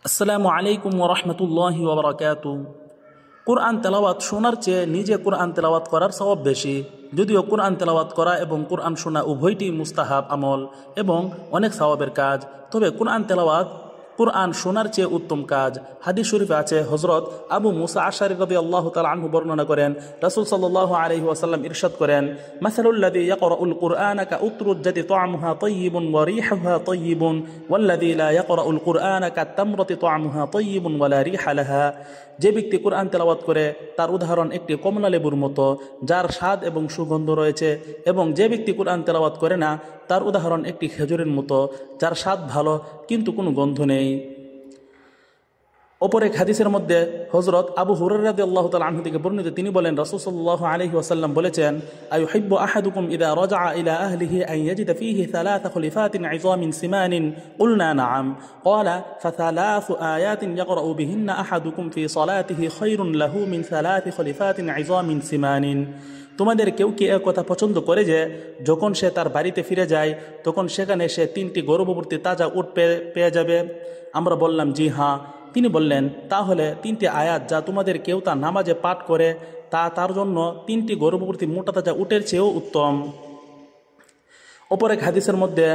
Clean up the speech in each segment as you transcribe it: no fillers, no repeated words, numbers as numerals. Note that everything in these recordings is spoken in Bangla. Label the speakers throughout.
Speaker 1: আসসালামু আলাইকুম ওরহমতুল্লাহি ওবরাকাতু। কুরআন তেলাওয়াত শোনার চেয়ে নিজে কুরআন তেলাওয়াত করার সওয়াব বেশি। যদিও কুরআন তেলাওয়াত করা এবং কুরআন শোনা উভয়টি মুস্তাহাব আমল এবং অনেক সওয়াবের কাজ, তবে কুরআন শোনার চেয়ে উত্তম কাজ। হাদিস শরীফে আছে, হযরত আবু মুসা আশআরী রাদিয়াল্লাহু তাআলা আনহু বর্ণনা করেন, রাসূল সাল্লাল্লাহু আলাইহি ওয়াসাল্লাম ইরশাদ করেন, মাসালুল্লাযী ইয়াকরাউল কুরআনা কাউতরুজ্জাতি তুআমুহা তাইয়্যিবুন ওয়া রিহুহা তাইয়্যিবুন ওয়াল্লাযী লা ইয়াকরাউল কুরআনা কাত্তামরাতি তুআমুহা তাইয়্যিবুন ওয়া লা রিহা লাহা। যে ব্যক্তি কুরআন তেলাওয়াত করে তার উদাহরণ একটি কমলা লেবুর মতো, যার স্বাদ এবং সুগন্ধ রয়েছে, এবং যে ব্যক্তি কুরআন তেলাওয়াত করে না তার উদাহরণ একটি খেজুরের মতো, যার স্বাদ ভালো কিন্তু কোনো গন্ধ নেই। অপর এক হাদিসের মধ্যে হযরত আবু হুরায়রা রাদিয়াল্লাহু তাআলা আনহু থেকে বর্ণিত, তিনি বলেন, রাসূল সাল্লাল্লাহু আলাইহি ওয়াসাল্লাম বলেছেন, আয়ুহিব্বু আহাদুকুম ইযা রাজাআ ইলা আহলিহি আন ইয়াজিদা ফীহি সালাসা খুলিফাতিন ইযামিন সিমানিন? কুলনা নাআম। ক্বালা ফাসালাসু আয়াতিন ইয়াকরাউ বিহিন্না আহাদুকুম ফী সালাতিহি খায়রুন লাহু মিন সালাসি খুলিফাতিন ইযামিন সিমানিন। তোমাদের কেউ কি এ কথা পছন্দ করে যে যখন সে তার বাড়িতে ফিরে যায় তখন সেখানে সে 3টি গর্ভবতী তাজা উট পেয়ে যাবে? আমরা বললাম, জি হ্যাঁ। তিনি বললেন, তাহলে 3টি আয়াত যা তোমাদের কেউ তা নামাজে পাঠ করে তা তার জন্য 3টি গর্ভবতী মোটা তাজা উটের চেয়েও উত্তম। অপর এক হাদিসের মধ্যে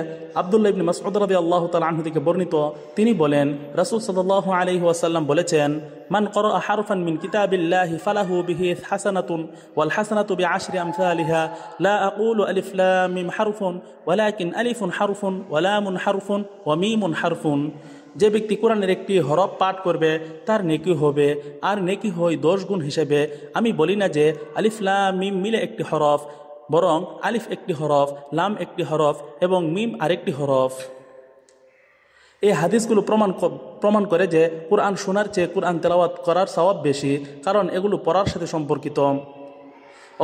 Speaker 1: আব্দুল্লাহ ইবনে মাসউদ রাদিয়াল্লাহু তাআলা আনহু থেকে বর্ণিত, তিনি বলেন, রাসূল সাল্লাল্লাহু আলাইহি ওয়াসাল্লাম বলেছেন, মান ক্বারাআ হারফান মিন কিতাবিল্লাহি ফালাহু বিহি হাসানাতুন ওয়াল হাসানাতু বিআশরি আমসালিহা লা আকুলু আলিফ লাম মিম হারফুন ওয়ালাকিন আলিফুন হারফুন ওয়া লামুন হারফুন ওয়া মিমুন হারফুন। যে ব্যক্তি কোরআনের একটি হরফ পাঠ করবে তার নেকি হবে, আর নেকি হয় 10 গুণ হিসেবে। আমি বলি না যে আলিফ লাম মিম মিলে একটি হরফ, বরং আলিফ একটি হরফ, লাম একটি হরফ এবং মিম আরেকটি হরফ। এই হাদিসগুলো প্রমাণ করে যে কুরআন শোনার চেয়ে কুরআন তেলাওয়াত করার সওয়াব বেশি, কারণ এগুলো পড়ার সাথে সম্পর্কিত।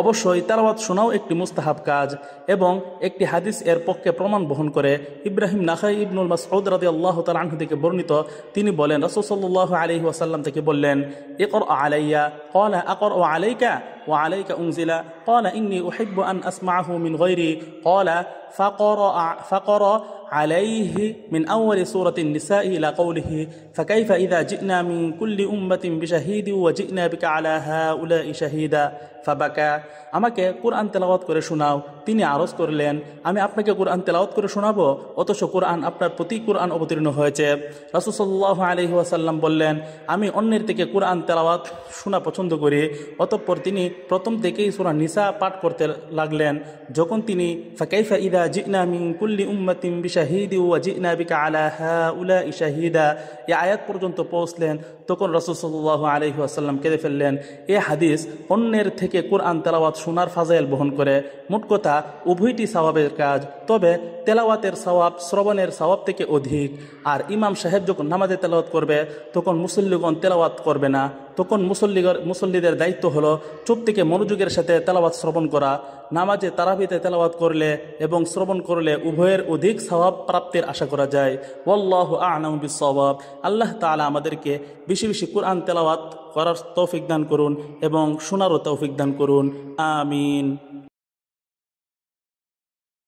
Speaker 1: অবশ্যই তেলাওয়াত শোনাও একটি মুস্তাহাব কাজ, এবং একটি হাদিস এর পক্ষে প্রমাণ বহন করে। ইব্রাহিম নাখাই ইবনুল মাসউদ রাদিয়াল্লাহু তাআলা আনহু থেকে বর্ণিত, তিনি বলেন, রাসূল সাল্লাল্লাহু আলাইহি ওয়াসাল্লাম থেকে বললেন, ইকরা আলাইয়া ক্বালা আকরা আলাইকা ওয়া আলাইকা উনজিলা ক্বালা ইন্নী উহিব্বু আন আসমাআহু মিন গায়রি ক্বালা ফাকরা عليه من أول سورة النساء إلى قوله فكيف إذا جئنا من كل أمة بشهيد وجئنا بك على هؤلاء شهيدا فبكى। আমাকে কুরআন তেলাওয়াত করে শোনাও। তিনি আরজ করলেন, আমি আপনাকে কুরআন তেলাওয়াত করে শোনাবো, অথচ কুরআন আপনার প্রতি কুরআন অবতীর্ণ হয়েছে। রাসূল সাল্লাল্লাহু আলাইহি ওয়াসাল্লাম বললেন, আমি অন্যের থেকে কুরআন তেলাওয়াত শোনা পছন্দ করি। অতঃপর তিনি প্রথম থেকেই সূরা নিসা পাঠ করতে লাগলেন। যখন তিনি ফাকাইফা ইযা জি'না মিন কুল্লি উম্মাতিন বিশাহিদি ওয়া জি'না বিকা আলা হাউলাই শাহিদা এই আয়াত পর্যন্ত পৌঁছলেন, তখন রাসূল সাল্লাল্লাহু আলাইহি ওয়াসাল্লাম কেঁদে ফেললেন। এই হাদিস অন্যের থেকে কুরআন তেলাওয়াত শোনার ফাজাইল বহন করে। মোট কথা, উভয়টি সওয়াবের কাজ, তবে তেলাওয়াতের সওয়াব শ্রবণের সওয়াব থেকে অধিক। আর ইমাম সাহেব যখন নামাজে তেলাওয়াত করবে তখন মুসল্লিগণ তেলাওয়াত করবে না, তখন মুসল্লিদের দায়িত্ব হলো চুপ থেকে মনোযোগের সাথে তেলাওয়াত শ্রবণ করা। নামাজে তারাবিতে তেলাওয়াত করলে এবং শ্রবণ করলে উভয়ের অধিক সওয়াব প্রাপ্তির আশা করা যায়। ওয়াল্লাহু আ'লামু বিস-সাওয়াব। আল্লাহ তাআলা আমাদেরকে বেশি বেশি কুরআন তেলাওয়াত করার তৌফিক দান করুন এবং শোনারও তৌফিক দান করুন। আমিন।